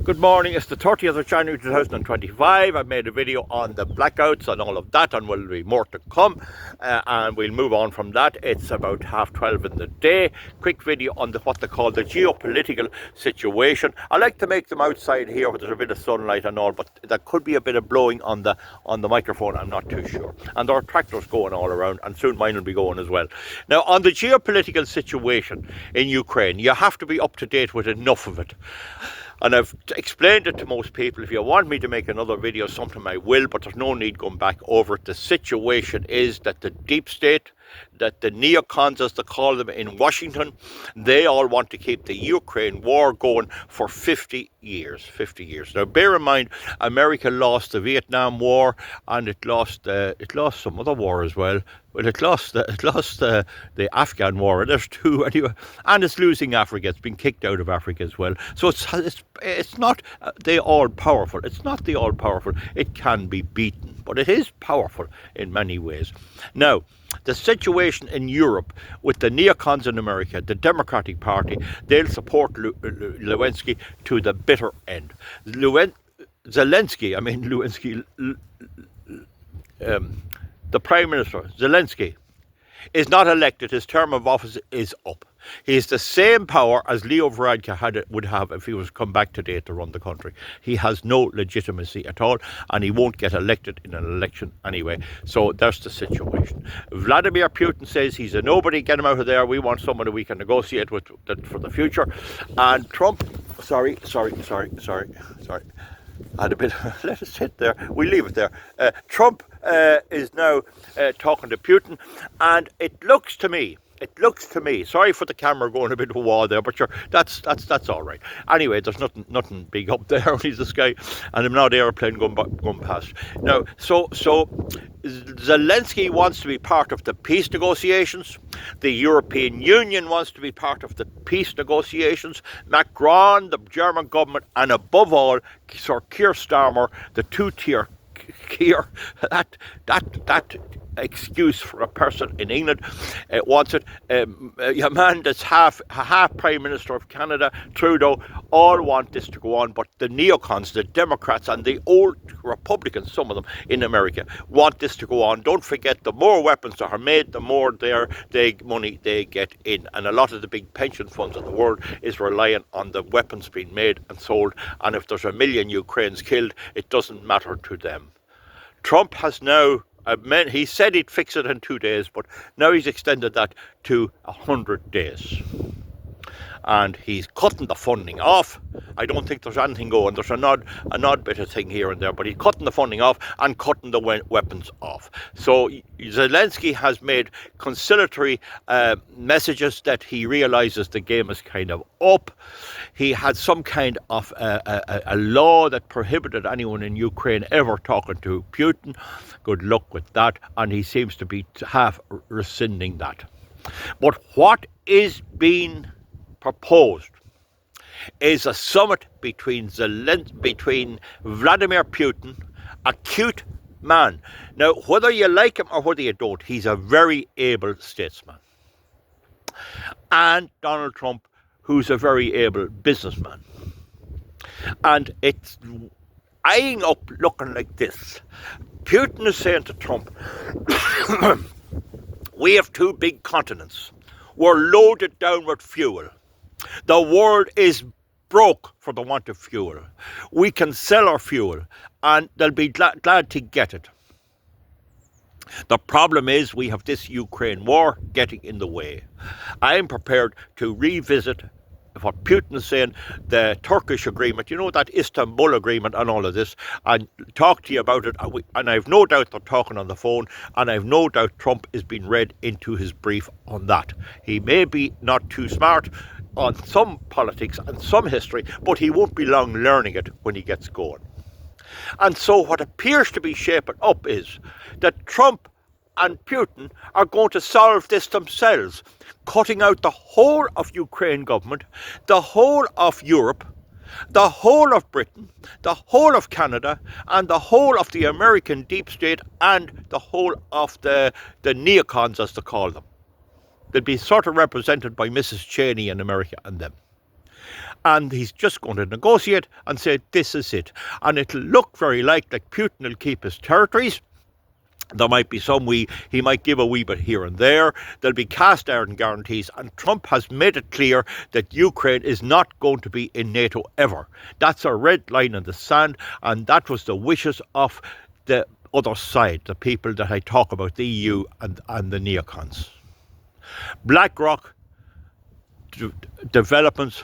Good morning, it's the 30th of January 2025. I made a video on the blackouts and all of that, and will be more to come, and we'll move on from that. It's about 12:30 in the day. Quick video on what they call the geopolitical situation. I like to make them outside here where there's a bit of sunlight and all, but there could be a bit of blowing on the microphone, I'm not too sure. And there are tractors going all around, and soon mine will be going as well. Now, on the geopolitical situation in Ukraine, you have to be up to date with enough of it. And I've explained it to most people. If you want me to make another video sometime, I will, but there's no need going back over it. The situation is that the deep state, that the neocons, as they call them in Washington, they all want to keep the Ukraine war going for 50 years. 50 years. Now, bear in mind, America lost the Vietnam War, and it lost some other war as well. Well, it lost the Afghan war, and there's two anyway, and it's losing Africa. It's been kicked out of Africa as well. So it's not the all powerful. It's not the all powerful. It can be beaten, but it is powerful in many ways. Now, the situation in Europe with the neocons in America, the Democratic Party, they'll support Zelensky to the bitter end. The Prime Minister, Zelensky, is not elected. His term of office is up. He has the same power as Leo Varadkar would have if he was come back today to run the country. He has no legitimacy at all, and he won't get elected in an election anyway. So that's the situation. Vladimir Putin says he's a nobody. Get him out of there. We want someone we can negotiate with for the future. And Trump, sorry. I had a bit. Let it sit there. We leave it there. Trump is now talking to Putin, and it looks to me, sorry for the camera going a bit of a wall there, but sure, that's all right. Anyway, there's nothing big up there, only the sky, and I'm not airplane going past. Now, so Zelensky wants to be part of the peace negotiations. The European Union wants to be part of the peace negotiations. Macron, the German government, and above all, Sir Keir Starmer, the two-tier Keir, that excuse for a person in England wants it. A man that's half Prime Minister of Canada, Trudeau, all want this to go on, but the neocons, the Democrats, and the old Republicans, some of them in America, want this to go on. Don't forget, the more weapons that are made, the more money they get in, and a lot of the big pension funds in the world is relying on the weapons being made and sold, and if there's 1 million Ukrainians killed, it doesn't matter to them. Trump has now, he said he'd fix it in 2 days, but now he's extended that to 100 days. And he's cutting the funding off. I don't think there's anything going. There's an odd bit of thing here and there, but he's cutting the funding off and cutting the weapons off. So Zelensky has made conciliatory messages that he realizes the game is kind of up. He had some kind of a law that prohibited anyone in Ukraine ever talking to Putin. Good luck with that. And he seems to be half rescinding that. But what is being proposed is a summit between Vladimir Putin, a cute man. Now, whether you like him or whether you don't, he's a very able statesman. And Donald Trump, who's a very able businessman. And it's eyeing up looking like this. Putin is saying to Trump, we have two big continents. We're loaded down with fuel. The world is broke for the want of fuel. We can sell our fuel, and they'll be glad to get it. The problem is we have this Ukraine war getting in the way. I am prepared to revisit what Putin is saying, the Turkish agreement, that Istanbul agreement and all of this, and talk to you about it. And I've no doubt they're talking on the phone, and I've no doubt Trump is being read into his brief on that. He may be not too smart on some politics and some history, but he won't be long learning it when he gets going. And so what appears to be shaping up is that Trump and Putin are going to solve this themselves, cutting out the whole of Ukraine government, the whole of Europe, the whole of Britain, the whole of Canada, and the whole of the American deep state, and the whole of the neocons, as they call them. They'll be sort of represented by Mrs. Cheney in America and them. And he's just going to negotiate and say, this is it. And it'll look very like Putin will keep his territories. There might be he might give a wee bit here and there. There'll be cast iron guarantees. And Trump has made it clear that Ukraine is not going to be in NATO ever. That's a red line in the sand. And that was the wishes of the other side, the people that I talk about, the EU and the neocons. BlackRock developments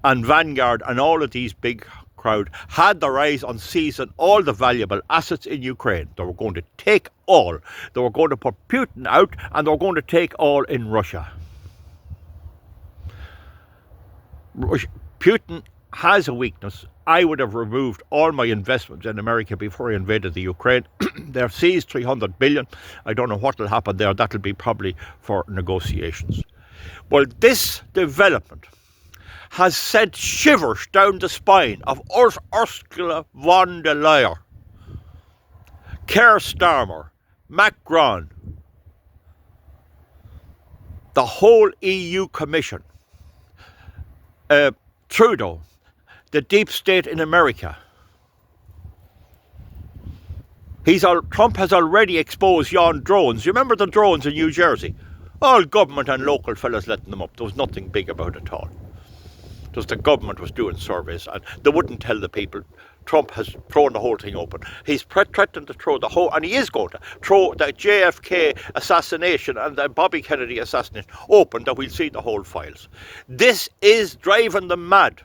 and Vanguard and all of these big crowd had their eyes on seizing all the valuable assets in Ukraine. They were going to take all. They were going to put Putin out, and they were going to take all in Russia. Putin has a weakness. I would have removed all my investments in America before I invaded the Ukraine. They've seized 300 billion. I don't know what will happen there. That'll be probably for negotiations. Well, this development has sent shivers down the spine of Ursula von der Leyen, Keir Starmer, Macron, the whole EU Commission, Trudeau, the deep state in America. Trump has already exposed yon drones. You remember the drones in New Jersey? All government and local fellas letting them up. There was nothing big about it at all. Just the government was doing surveys, and they wouldn't tell the people. Trump has thrown the whole thing open. He's threatened to throw the whole, and he is going to throw the JFK assassination and the Bobby Kennedy assassination open, that we'll see the whole files. This is driving them mad.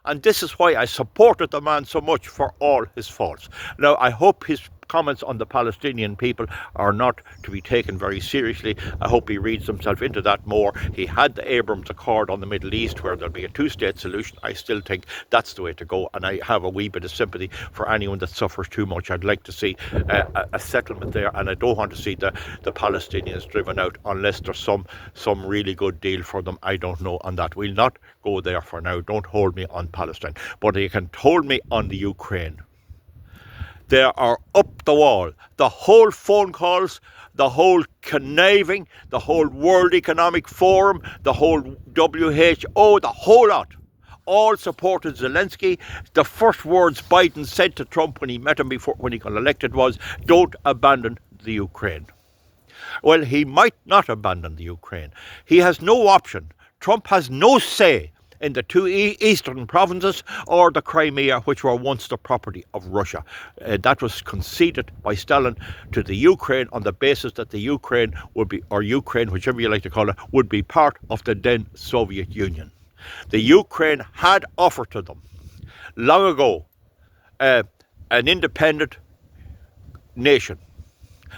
And this is why I supported the man so much for all his faults. Now, I hope his comments on the Palestinian people are not to be taken very seriously. I hope he reads himself into that more. He had the Abrams Accord on the Middle East where there'll be a two-state solution. I still think that's the way to go, and I have a wee bit of sympathy for anyone that suffers too much. I'd like to see a settlement there, and I don't want to see the Palestinians driven out unless there's some really good deal for them. I don't know on that. We'll not go there for now. Don't hold me on Palestine, but you can hold me on the Ukraine. They are up the wall. The whole phone calls, the whole conniving, the whole World Economic Forum, the whole WHO, the whole lot, all supported Zelensky. The first words Biden said to Trump when he met him when he got elected was, don't abandon the Ukraine. Well, he might not abandon the Ukraine. He has no option. Trump has no say in the two eastern provinces or the Crimea, which were once the property of Russia. That was conceded by Stalin to the Ukraine on the basis that the Ukraine would be, or Ukraine, whichever you like to call it, would be part of the then Soviet Union. The Ukraine had offered to them long ago an independent nation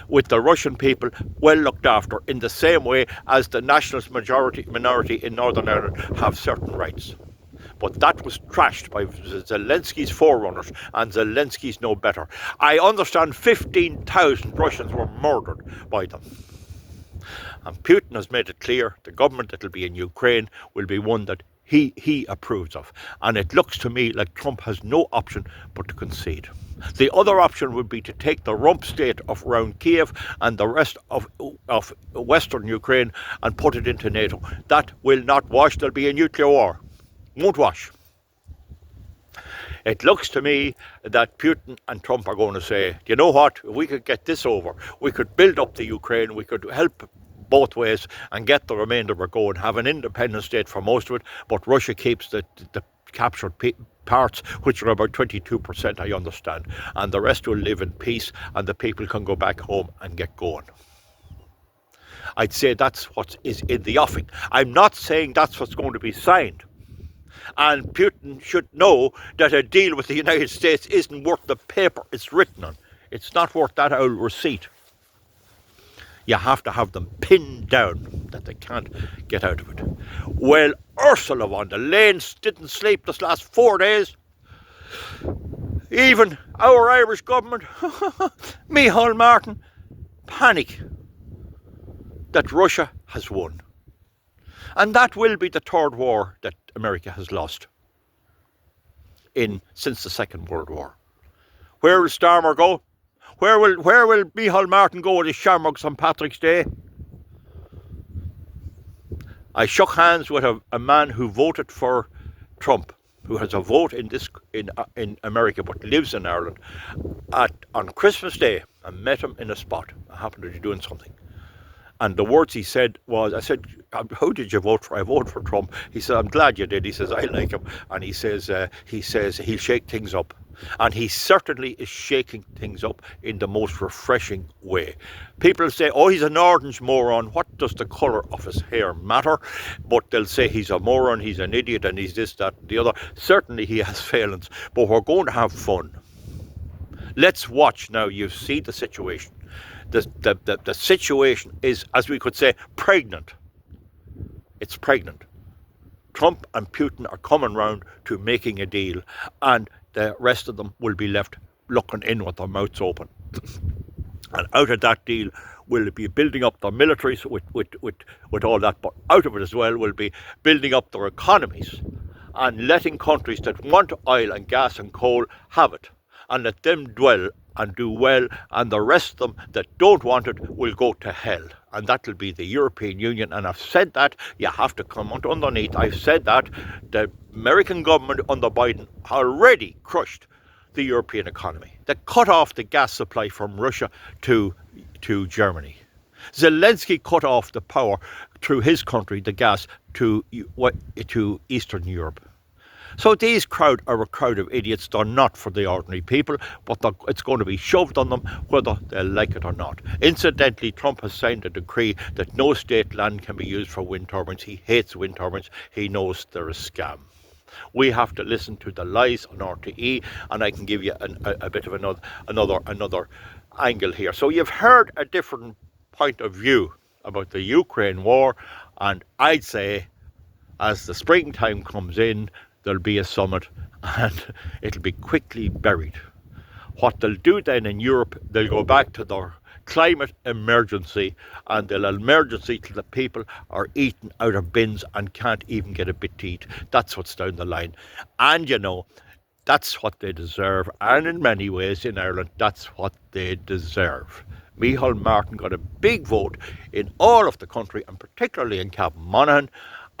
with the Russian people well looked after in the same way as the nationalist minority in Northern Ireland have certain rights. But that was trashed by Zelensky's forerunners, and Zelensky's no better. I understand 15,000 Russians were murdered by them. And Putin has made it clear the government that will be in Ukraine will be one that he approves of. And it looks to me like Trump has no option but to concede. The other option would be to take the rump state of around Kiev and the rest of western Ukraine and put it into NATO. That will not wash. There'll be a nuclear war. Won't wash. It looks to me that Putin and Trump are going to say, you know what, if we could get this over, we could build up the Ukraine, we could help both ways and get the remainder of it going, have an independent state for most of it, but Russia keeps the captured parts, which are about 22%, I understand, and the rest will live in peace and the people can go back home and get going. I'd say that's what is in the offing. I'm not saying that's what's going to be signed. And Putin should know that a deal with the United States isn't worth the paper it's written on. It's not worth that old receipt. You have to have them pinned down that they can't get out of it. Well, Ursula von der Leyen didn't sleep this last 4 days. Even our Irish government, Micheál Martin, panic that Russia has won. And that will be the third war that America has lost since the Second World War. Where will Starmer go? Where will Micheál Martin go with his shamrock St. Patrick's Day? I shook hands with a man who voted for Trump, who has a vote in America but lives in Ireland, on Christmas Day, I met him in a spot. I happened to be doing something. And the words he said was, I said, how did you vote for? I voted for Trump. He said, I'm glad you did. He says, I like him. And he says he'll shake things up. And he certainly is shaking things up in the most refreshing way. People say, oh, he's an orange moron. What does the colour of his hair matter? But they'll say he's a moron, he's an idiot, and he's this, that, and the other. Certainly he has failings, but we're going to have fun. Let's watch now. You see the situation. The situation is, as we could say, pregnant. It's pregnant. Trump and Putin are coming round to making a deal, and the rest of them will be left looking in with their mouths open. And out of that deal will be building up their militaries with all that, but out of it as well will be building up their economies and letting countries that want oil and gas and coal have it, and let them dwell and do well, and the rest of them that don't want it will go to hell. And that will be the European Union. And I've said that, you have to come underneath. I've said that the American government under Biden already crushed the European economy. They cut off the gas supply from Russia to Germany. Zelensky cut off the power through his country, the gas, to Eastern Europe. So these crowd are a crowd of idiots. They're not for the ordinary people, but it's going to be shoved on them whether they like it or not. Incidentally, Trump has signed a decree that no state land can be used for wind turbines. He hates wind turbines. He knows they're a scam. We have to listen to the lies on RTE, and I can give you a bit of another angle here. So you've heard a different point of view about the Ukraine war, and I'd say as the springtime comes in, there'll be a summit and it'll be quickly buried. What they'll do then in Europe, they'll go back to their climate emergency, and they'll emergency till the people are eaten out of bins and can't even get a bit to eat. That's what's down the line. And you know, that's what they deserve. And in many ways in Ireland, that's what they deserve. Micheál Martin got a big vote in all of the country, and particularly in Cavan Monaghan,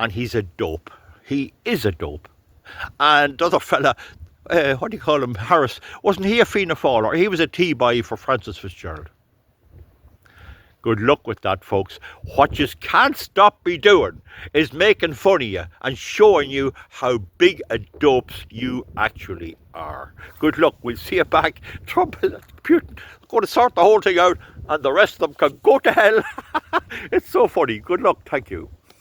and he's a dope. He is a dope. And the other fella, what do you call him, Harris, wasn't he a Fianna Fáiler? He was a T-boy for Francis Fitzgerald. Good luck with that, folks. What you can't stop me doing is making fun of you and showing you how big a dopes you actually are. Good luck. We'll see you back. Trump and Putin are going to sort the whole thing out, and the rest of them can go to hell. It's so funny. Good luck. Thank you.